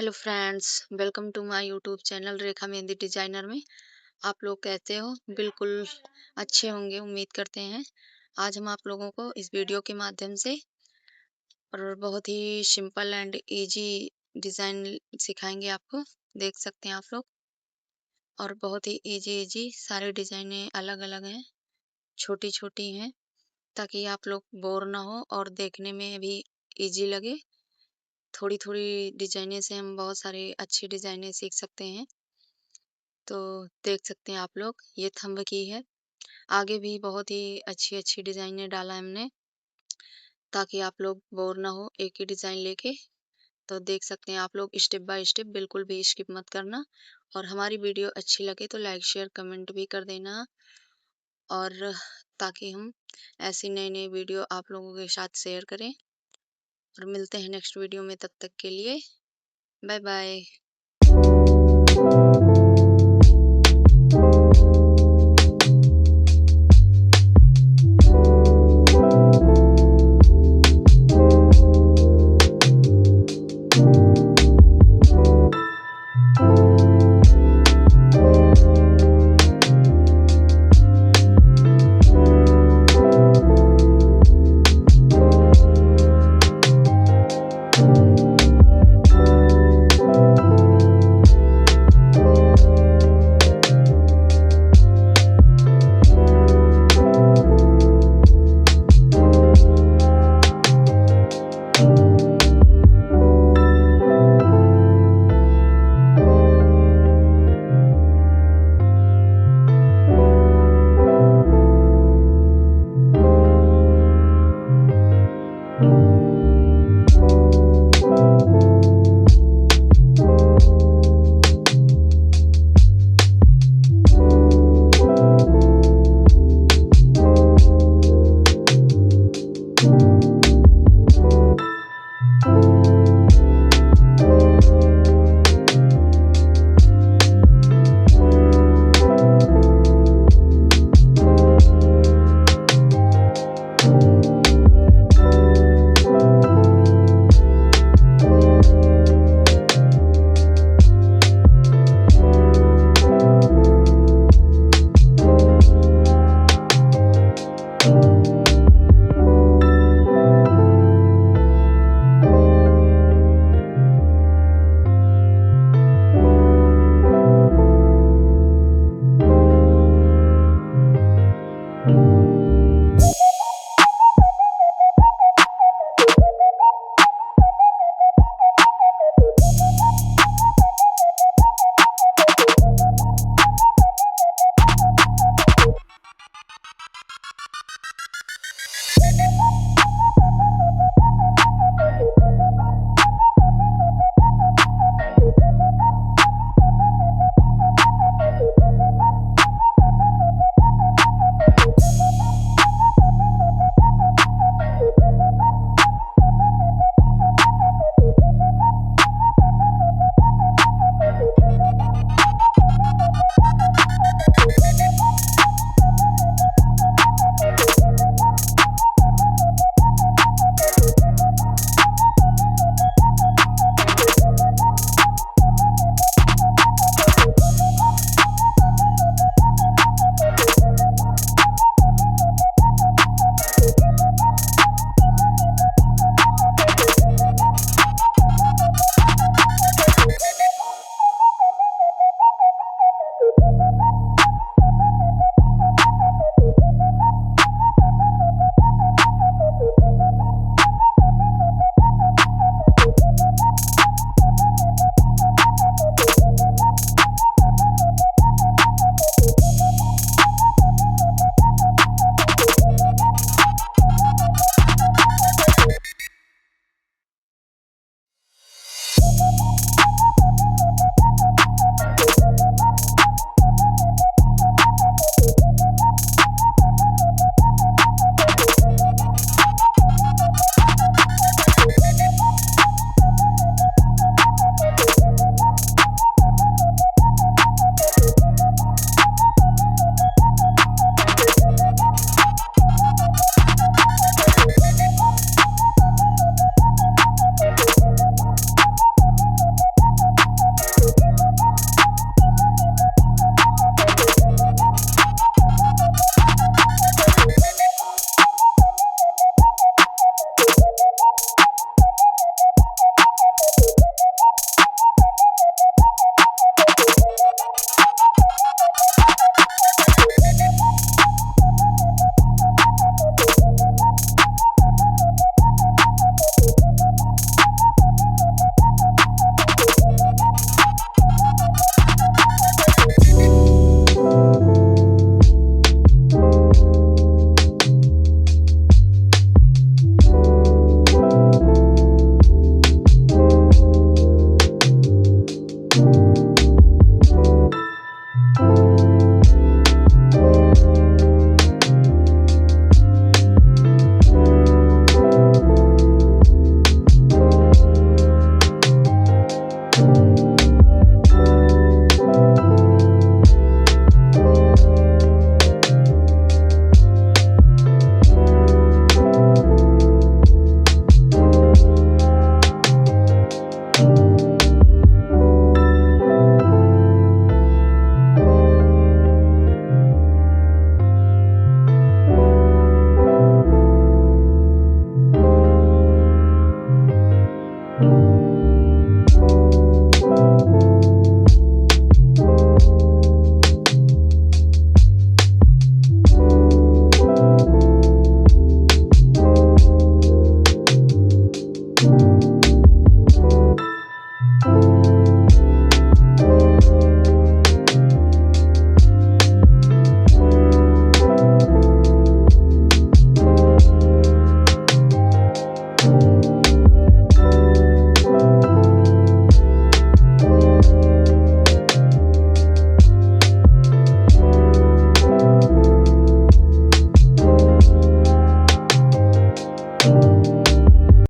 Hello friends, welcome to my YouTube channel Rekha mehndi designer में। आप लोग कैसे हो? बिल्कुल अच्छे होंगे, उम्मीद करते हैं। आज हम आप लोगों को इस वीडियो के माध्यम से और बहुत ही सिंपल एंड इजी डिजाइन सिखाएंगे आपको। देख सकते हैं आप लोग, और बहुत ही इजी सारे डिजाइनें अलग अलग हैं, छोटी छोटी हैं, ताकि आप लोग बोर ना हो और देखने में भी इजी लगे। थोड़ी थोड़ी डिजाइनें से हम बहुत सारे अच्छी डिजाइनें सीख सकते हैं। तो देख सकते हैं आप लोग, ये थंब की है। आगे भी बहुत ही अच्छी अच्छी डिजाइनें डाला है हमने, ताकि आप लोग बोर ना हो एक ही डिजाइन लेके। तो देख सकते हैं आप लोग, स्टेप बाय स्टेप बिल्कुल भी स्किप मत करना। और हमारी वीडियो अच्छी लगे तो लाइक शेयर कमेंट भी कर देना, और ताकि हम ऐसी नई नई वीडियो आप लोगों के साथ शेयर करें। और मिलते हैं नेक्स्ट वीडियो में, तब तक के लिए बाय बाय।